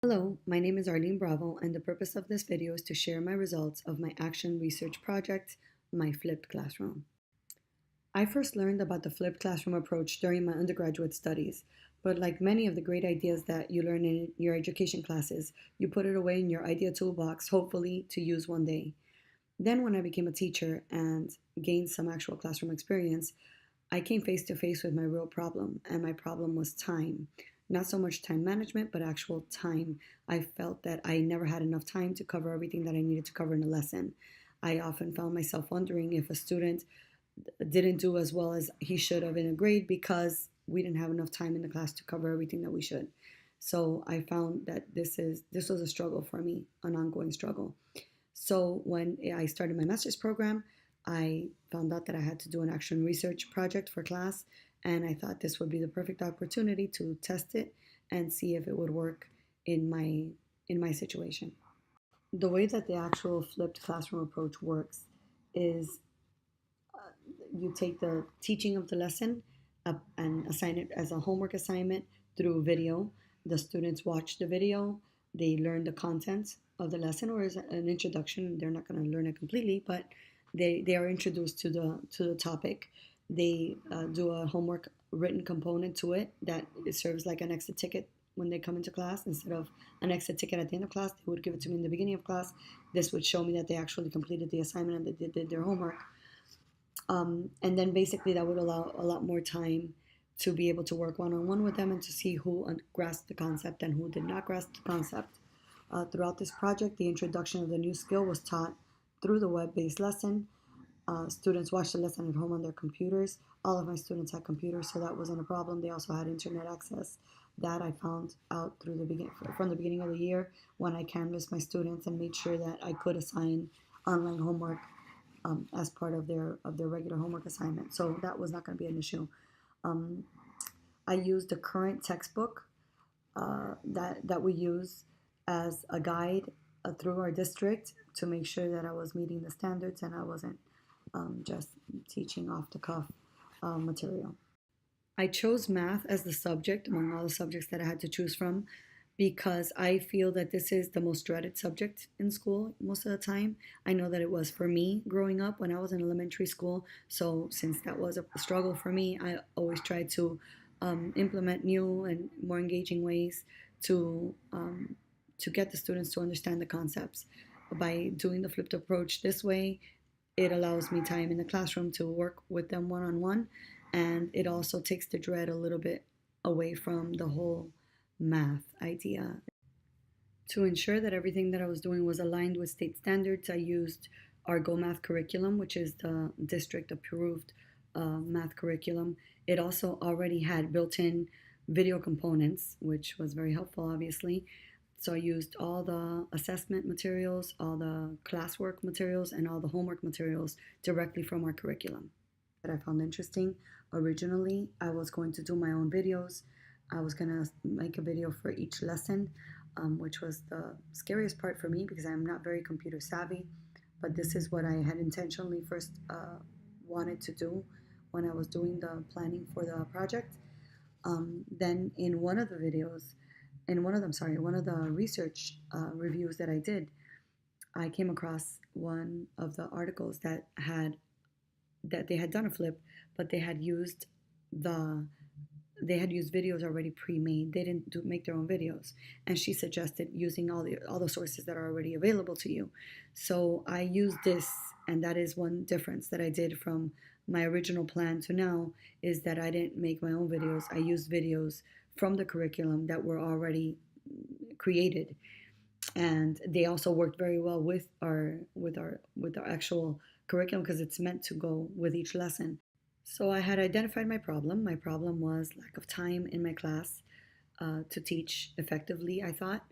Hello, my name is Arlene Bravo, and the purpose of this video is to share my results of my action research project, my flipped classroom. I first learned about the flipped classroom approach during my undergraduate studies, but like many of the great ideas that you learn in your education classes, you put it away in your idea toolbox, hopefully to use one day. Then, when I became a teacher and gained some actual classroom experience, I came face to face with my real problem, and my problem was time. Not so much time management, but actual time. I felt that I never had enough time to cover everything that I needed to cover in a lesson. I often found myself wondering if a student didn't do as well as he should have in a grade because we didn't have enough time in the class to cover everything that we should. So I found that this was a struggle for me, an ongoing struggle. So when I started my master's program, I found out that I had to do an action research project for class, and I thought this would be the perfect opportunity to test it and see if it would work in my situation. The way that the actual flipped classroom approach works is you take the teaching of the lesson up and assign it as a homework assignment through video. The students watch the video, they learn the content of the lesson or as an introduction. They're not going to learn it completely, but they are introduced to the topic. They do a homework written component to it that it serves like an extra ticket when they come into class. Instead of an extra ticket at the end of class, they would give it to me in the beginning of class. This would show me that they actually completed the assignment and that they did their homework. And then basically that would allow a lot more time to be able to work one-on-one with them and to see who grasped the concept and who did not grasp the concept. Throughout this project, the introduction of the new skill was taught through the web-based lesson. Students watched the lesson at home on their computers. All of my students had computers, so that wasn't a problem. They also had internet access. That I found out from the beginning of the year when I canvassed my students and made sure that I could assign online homework as part of their regular homework assignment. So that was not going to be an issue. Um, I used the current textbook that we use as a guide through our district to make sure that I was meeting the standards and I wasn't just teaching off the cuff material. I chose math as the subject among all the subjects that I had to choose from because I feel that this is the most dreaded subject in school most of the time. I know that it was for me growing up when I was in elementary school. So, since that was a struggle for me, I always tried to implement new and more engaging ways to to get the students to understand the concepts. By doing the flipped approach this way, it allows me time in the classroom to work with them one on one, and it also takes the dread a little bit away from the whole math idea. To ensure that everything that I was doing was aligned with state standards, I used our Go Math curriculum, which is the district approved math curriculum. It also already had built in video components, which was very helpful, obviously. So I used all the assessment materials, all the classwork materials, and all the homework materials directly from our curriculum. That I found interesting. Originally, I was going to do my own videos. I was going to make a video for each lesson, which was the scariest part for me because I'm not very computer savvy. But this is what I had intentionally first wanted to do when I was doing the planning for the project. Then in one of the videos, one of the research reviews that I did, I came across one of the articles that they had done a flip, but the they had used videos already pre-made. They didn't make their own videos, and she suggested using all the sources that are already available to you. So I used this, and that is one difference that I did from my original plan to now is that I didn't make my own videos. I used videos from the curriculum that were already created, and they also worked very well with our actual curriculum because it's meant to go with each lesson. So I had identified my problem. My problem was lack of time in my class to teach effectively, I thought.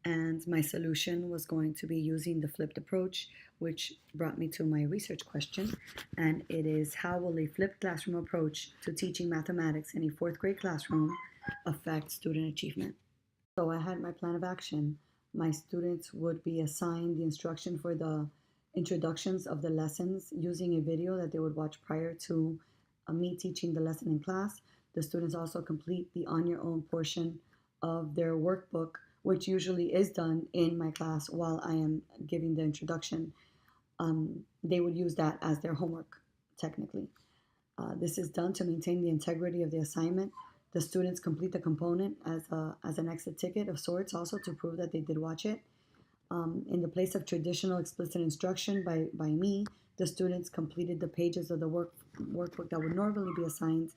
And my solution was going to be using the flipped approach, which brought me to my research question. And it is, how will a flipped classroom approach to teaching mathematics in a fourth grade classroom affect student achievement? So I had my plan of action. My students would be assigned the instruction for the introductions of the lessons using a video that they would watch prior to me teaching the lesson in class. The students also complete the on your own portion of their workbook which usually is done in my class while I am giving the introduction, they would use that as their homework, technically. This is done to maintain the integrity of the assignment. The students complete the component as an exit ticket of sorts, also to prove that they did watch it. In the place of traditional explicit instruction by me, the students completed the pages of the workbook that would normally be assigned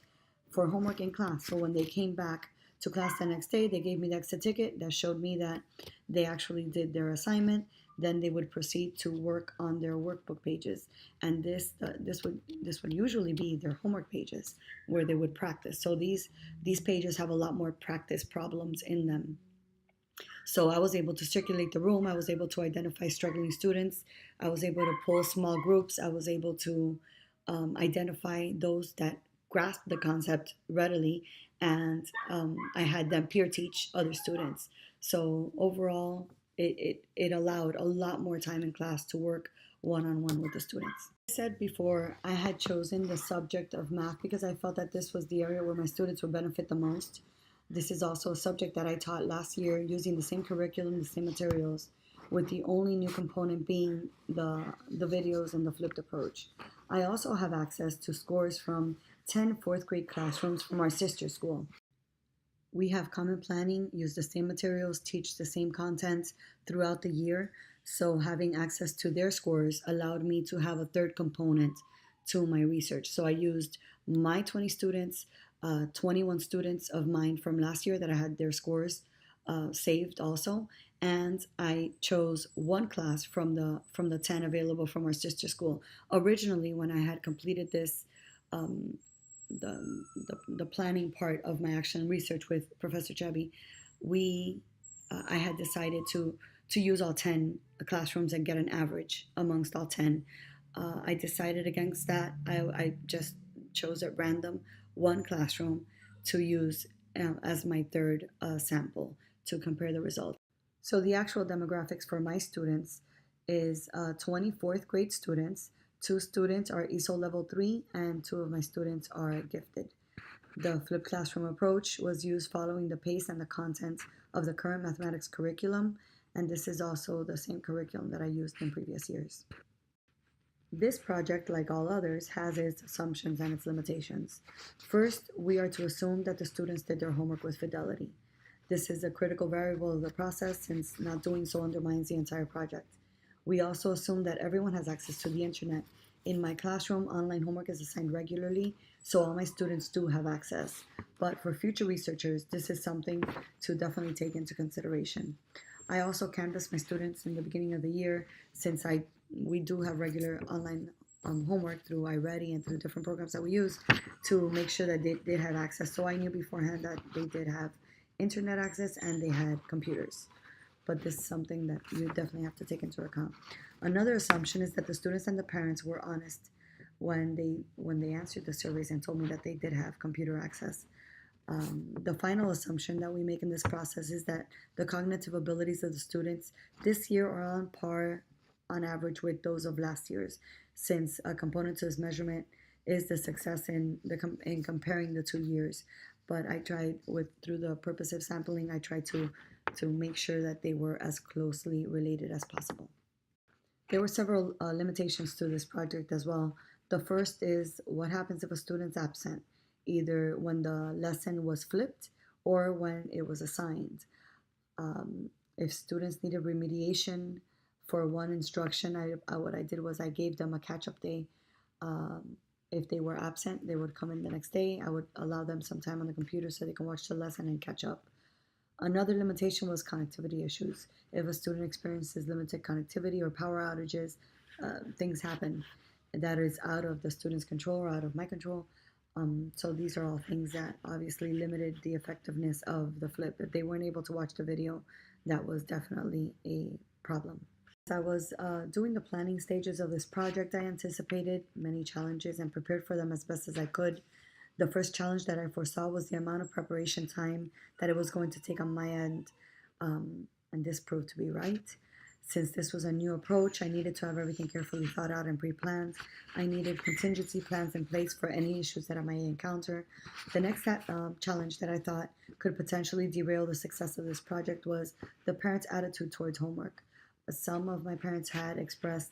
for homework in class. So when they came back to class the next day, they gave me the exit ticket that showed me that they actually did their assignment. Then they would proceed to work on their workbook pages, and this would usually be their homework pages where they would practice. So these pages have a lot more practice problems in them. So I was able to circulate the room. I was able to identify struggling students. I was able to pull small groups. I was able to identify those that grasped the concept readily, and I had them peer teach other students. So overall, it allowed a lot more time in class to work one-on-one with the students. I said before, I had chosen the subject of math because I felt that this was the area where my students would benefit the most. This is also a subject that I taught last year using the same curriculum, the same materials, with the only new component being the videos and the flipped approach. I also have access to scores from 10 fourth grade classrooms from our sister school. We have common planning, use the same materials, teach the same content throughout the year. So having access to their scores allowed me to have a third component to my research. So I used my 20 students, 21 students of mine from last year that I had their scores saved also, and I chose one class from the 10 available from our sister school. Originally, when I had completed this, the planning part of my action research with Professor Chabi, I had decided to use all 10 classrooms and get an average amongst all 10. I decided against that. I just chose at random one classroom to use as my third sample to compare the results. So the actual demographics for my students is 20 fourth grade students. 2 students are ESOL level 3 and 2 of my students are gifted. The flipped classroom approach was used following the pace and the content of the current mathematics curriculum, and this is also the same curriculum that I used in previous years. This project, like all others, has its assumptions and its limitations. First, we are to assume that the students did their homework with fidelity. This is a critical variable of the process, since not doing so undermines the entire project. We also assume that everyone has access to the internet. In my classroom, online homework is assigned regularly, so all my students do have access. But for future researchers, this is something to definitely take into consideration. I also canvassed my students in the beginning of the year, since we do have regular online homework through iReady and through different programs that we use, to make sure that they did have access. So I knew beforehand that they did have internet access and they had computers. But this is something that you definitely have to take into account. Another assumption is that the students and the parents were honest when they answered the surveys and told me that they did have computer access. The final assumption that we make in this process is that the cognitive abilities of the students this year are on par on average with those of last year's, since a component to this measurement is the success in comparing the 2 years. But I tried through the purposive sampling, I tried to make sure that they were as closely related as possible. There were several limitations to this project as well. The first is what happens if a student's absent, either when the lesson was flipped or when it was assigned. If students needed remediation for one instruction, what I did was I gave them a catch-up day. If they were absent, they would come in the next day. I would allow them some time on the computer so they can watch the lesson and catch up. Another limitation was connectivity issues. If a student experiences limited connectivity or power outages, things happen that is out of the student's control or out of my control. So these are all things that obviously limited the effectiveness of the flip. If they weren't able to watch the video, that was definitely a problem. As I was doing the planning stages of this project, I anticipated many challenges and prepared for them as best as I could. The first challenge that I foresaw was the amount of preparation time that it was going to take on my end, and this proved to be right. Since this was a new approach, I needed to have everything carefully thought out and pre-planned. I needed contingency plans in place for any issues that I might encounter. The next challenge that I thought could potentially derail the success of this project was the parents' attitude towards homework. Some of my parents had expressed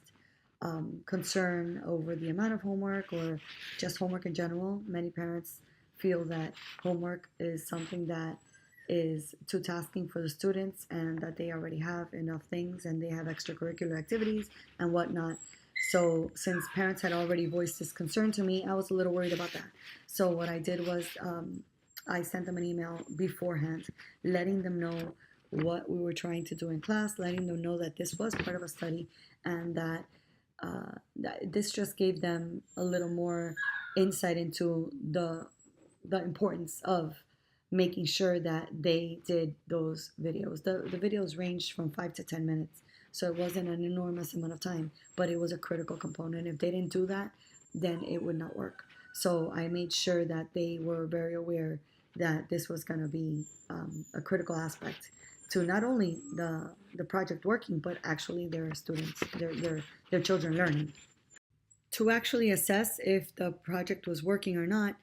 concern over the amount of homework or just homework in general. Many parents feel that homework is something that is too tasking for the students and that they already have enough things and they have extracurricular activities and whatnot. So since parents had already voiced this concern to me, I was a little worried about that. So what I did was I sent them an email beforehand, letting them know what we were trying to do in class, letting them know that this was part of a study and that this just gave them a little more insight into the importance of making sure that they did those videos. The videos ranged from 5 to 10 minutes, so it wasn't an enormous amount of time, but it was a critical component. If they didn't do that, then it would not work. So I made sure that they were very aware that this was going to be a critical aspect to not only the project working, but actually their students, their children learning. To actually assess if the project was working or not,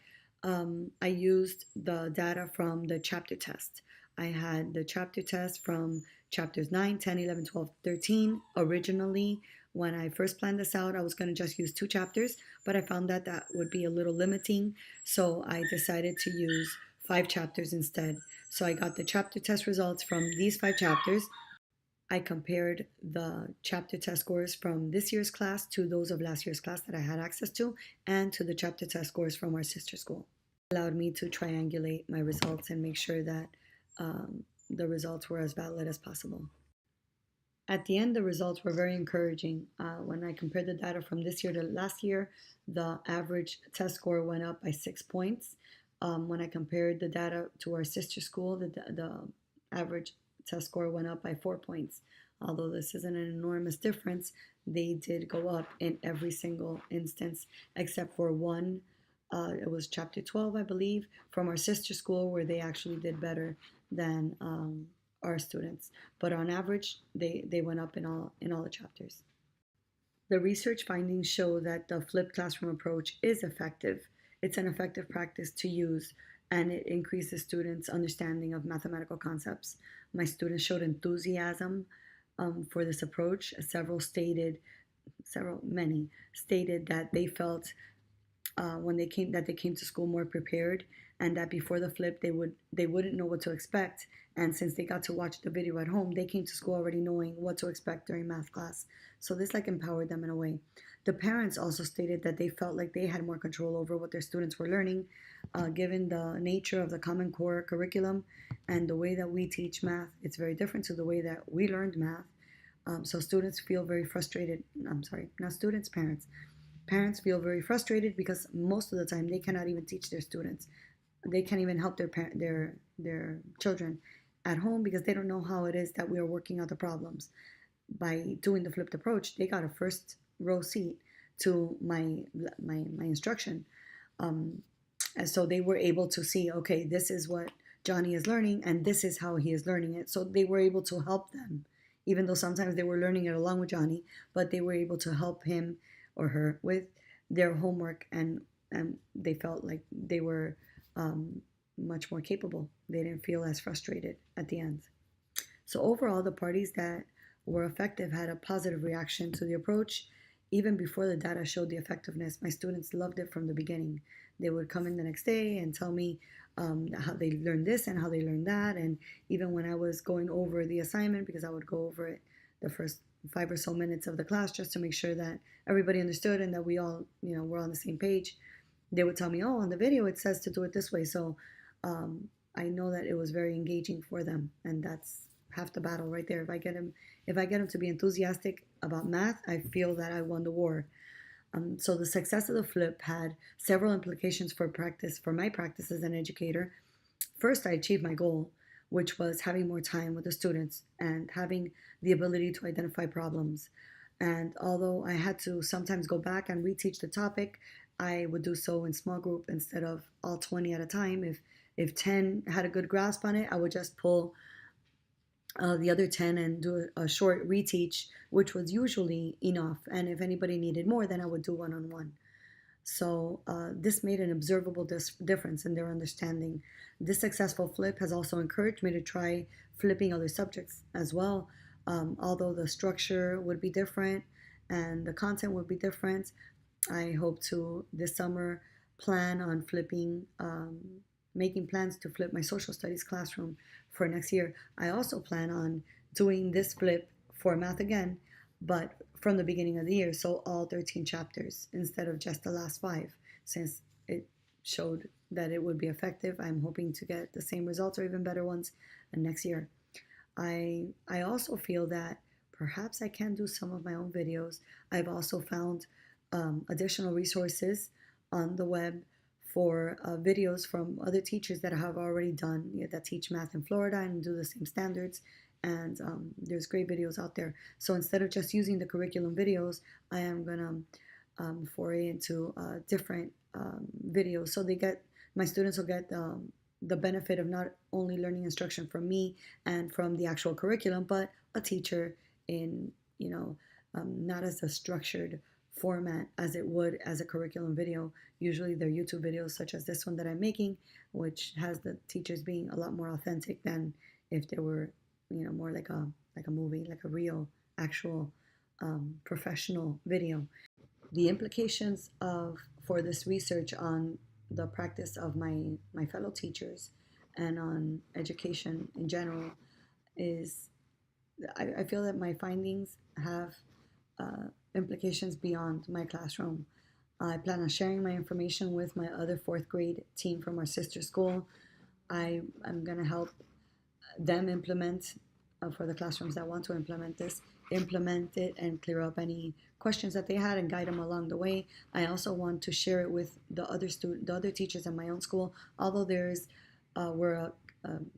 I used the data from the chapter test. I had the chapter test from chapters 9, 10, 11, 12, 13. Originally, when I first planned this out, I was going to just use 2 chapters, but I found that that would be a little limiting, so I decided to use 5 chapters instead. So I got the chapter test results from these 5 chapters. I compared the chapter test scores from this year's class to those of last year's class that I had access to, and to the chapter test scores from our sister school. It allowed me to triangulate my results and make sure that the results were as valid as possible. At the end, the results were very encouraging. When I compared the data from this year to last year, the average test score went up by 6 points. When I compared the data to our sister school, the average test score went up by 4 points. Although this isn't an enormous difference, they did go up in every single instance except for one. It was chapter 12, I believe, from our sister school, where they actually did better than our students. But on average, they went up in all the chapters. The research findings show that the flipped classroom approach is effective. It's an effective practice to use, and it increases students' understanding of mathematical concepts. My students showed enthusiasm for this approach. Many stated that they felt when they came to school more prepared, and that before the flip they wouldn't know what to expect. And since they got to watch the video at home, they came to school already knowing what to expect during math class. So this empowered them in a way. The parents also stated that they felt like they had more control over what their students were learning, given the nature of the Common Core curriculum and the way that we teach math. It's very different to the way that we learned math. So students feel very frustrated. Parents. Parents feel very frustrated because most of the time they cannot even teach their students. They can't even help their children at home because they don't know how it is that we are working out the problems. By doing the flipped approach, they got a first row seat to my instruction, and so they were able to see, okay, this is what Johnny is learning, and this is how he is learning it. So they were able to help them, even though sometimes they were learning it along with Johnny, but they were able to help him or her with their homework, and they felt like they were much more capable. They didn't feel as frustrated at the end. So overall, the parties that were effective had a positive reaction to the approach. Even before the data showed the effectiveness, my students loved it from the beginning. They would come in the next day and tell me how they learned this and how they learned that. And even when I was going over the assignment, because I would go over it the first 5 or so minutes of the class just to make sure that everybody understood and that we all, were on the same page, they would tell me, oh, on the video it says to do it this way. So I know that it was very engaging for them, and that's half the battle right there. If I get them to be enthusiastic about math, I feel that I won the war. So the success of the flip had several implications for my practice as an educator. First, I achieved my goal, which was having more time with the students and having the ability to identify problems. And although I had to sometimes go back and reteach the topic, I would do so in small group instead of all 20 at a time. If 10 had a good grasp on it, I would just pull the other 10 and do a short reteach, which was usually enough. And if anybody needed more, then I would do one-on-one. So this made an observable difference in their understanding. This successful flip has also encouraged me to try flipping other subjects as well. Although the structure would be different and the content would be different, I hope to this summer plan on flipping, making plans to flip my social studies classroom for next year. I also plan on doing this flip for math again, but from the beginning of the year, so all 13 chapters instead of just the last 5, since it showed that it would be effective. I'm hoping to get the same results or even better ones next year. I also feel that perhaps I can do some of my own videos. I've also found additional resources on the web for videos from other teachers that have already done, that teach math in Florida and do the same standards. And there's great videos out there. So instead of just using the curriculum videos, I am gonna foray into different videos. So my students will get the benefit of not only learning instruction from me and from the actual curriculum, but a teacher in, not as a structured format as it would as a curriculum video. Usually they're YouTube videos such as this one that I'm making, which has the teachers being a lot more authentic than if they were, more like a movie, like a real, actual professional video. The implications for this research on the practice of my fellow teachers and on education in general is, I feel that my findings have implications beyond my classroom. I plan on sharing my information with my other 4th grade team from our sister school. I'm going to help them implement, for the classrooms that want to implement it and clear up any questions that they had and guide them along the way. I also want to share it with the other teachers in my own school. Although we're a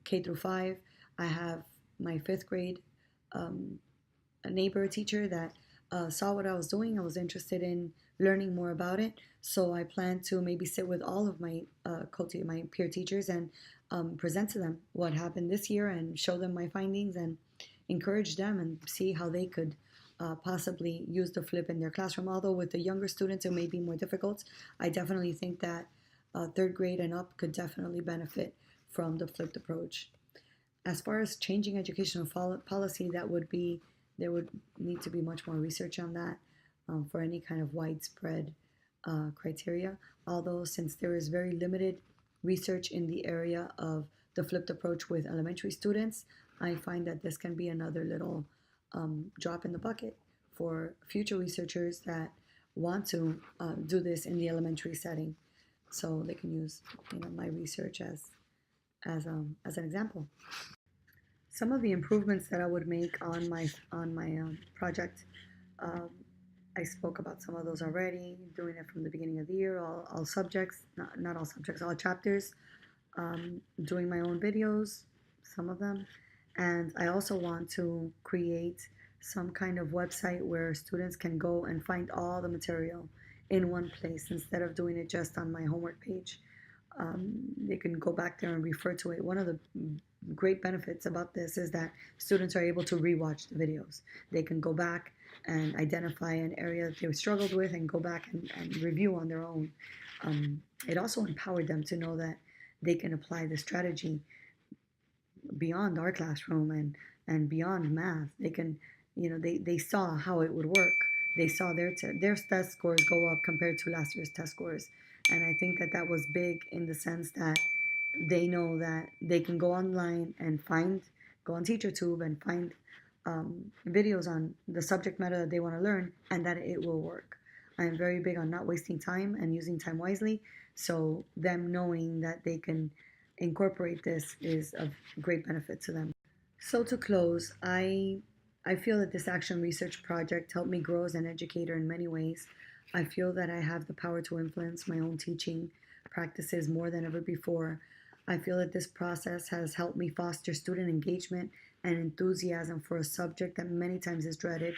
K through 5, I have my 5th grade a neighbor teacher that saw what I was doing. I was interested in learning more about it, so I plan to maybe sit with all of my my peer teachers and present to them what happened this year and show them my findings and encourage them and see how they could possibly use the flip in their classroom. Although with the younger students it may be more difficult, I definitely think that 3rd grade and up could definitely benefit from the flipped approach. As far as changing educational policy, there would need to be much more research on that for any kind of widespread criteria. Although since there is very limited research in the area of the flipped approach with elementary students, I find that this can be another little drop in the bucket for future researchers that want to do this in the elementary setting. So they can use my research as an example. Some of the improvements that I would make on my project, I spoke about some of those already. Doing it from the beginning of the year, all subjects, not all subjects, all chapters. Doing my own videos, some of them, and I also want to create some kind of website where students can go and find all the material in one place instead of doing it just on my homework page. They can go back there and refer to it. One of the great benefits about this is that students are able to rewatch the videos. They can go back and identify an area that they struggled with and go back and review on their own. It also empowered them to know that they can apply the strategy beyond our classroom and beyond math. They can, they saw how it would work. They saw their test scores go up compared to last year's test scores. And I think that was big in the sense that they know that they can go online and go on TeacherTube and find videos on the subject matter that they want to learn, and that it will work. I am very big on not wasting time and using time wisely. So them knowing that they can incorporate this is of great benefit to them. So to close, I feel that this action research project helped me grow as an educator in many ways. I feel that I have the power to influence my own teaching practices more than ever before. I feel that this process has helped me foster student engagement and enthusiasm for a subject that many times is dreaded.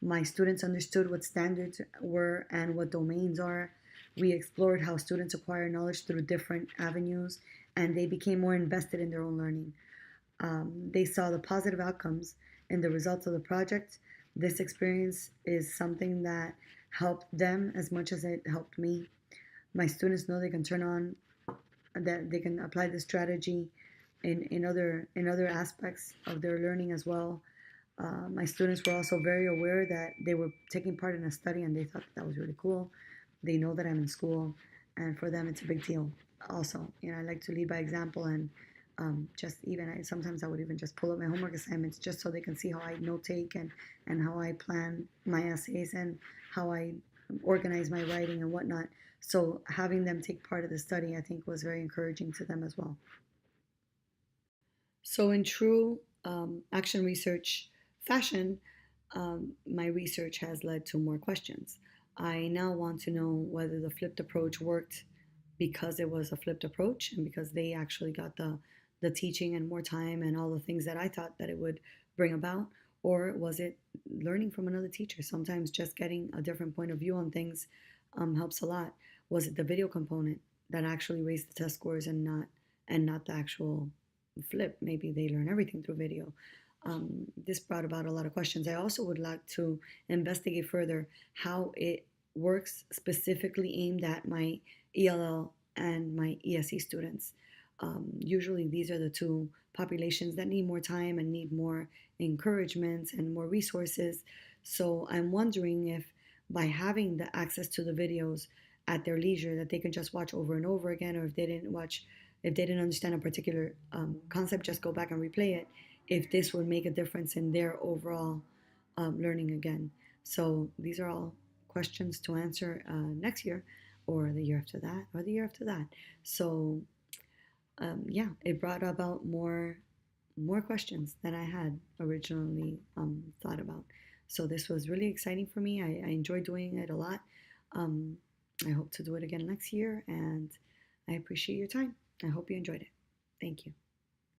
My students understood what standards were and what domains are. We explored how students acquire knowledge through different avenues, and they became more invested in their own learning. They saw the positive outcomes in the results of the project. This experience is something that helped them as much as it helped me. My students know they can turn on, that they can apply this strategy in other aspects of their learning as well. My students were also very aware that they were taking part in a study and they thought that was really cool. They know that I'm in school, and for them it's a big deal. Also, I like to lead by example, and just even sometimes I would even just pull up my homework assignments just so they can see how I note take and how I plan my essays and how I organize my writing and whatnot. So having them take part of the study, I think, was very encouraging to them as well. So, in true action research fashion, my research has led to more questions. I now want to know whether the flipped approach worked because it was a flipped approach and because they actually got the teaching and more time and all the things that I thought that it would bring about, or was it learning from another teacher? Sometimes just getting a different point of view on things helps a lot. Was it the video component that actually raised the test scores and not the actual flip? Maybe they learn everything through video. This brought about a lot of questions. I also would like to investigate further how it works specifically aimed at my ELL and my ESE students. Usually, these are the two populations that need more time and need more encouragement and more resources. So, I'm wondering if by having the access to the videos at their leisure that they can just watch over and over again, or if they didn't understand a particular concept, just go back and replay it, if this would make a difference in their overall learning again. So these are all questions to answer next year, or the year after that, or the year after that. So yeah, it brought about more questions than I had originally thought about. So this was really exciting for me. I enjoyed doing it a lot. Um, I hope to do it again next year, and I appreciate your time. I hope you enjoyed it. Thank you.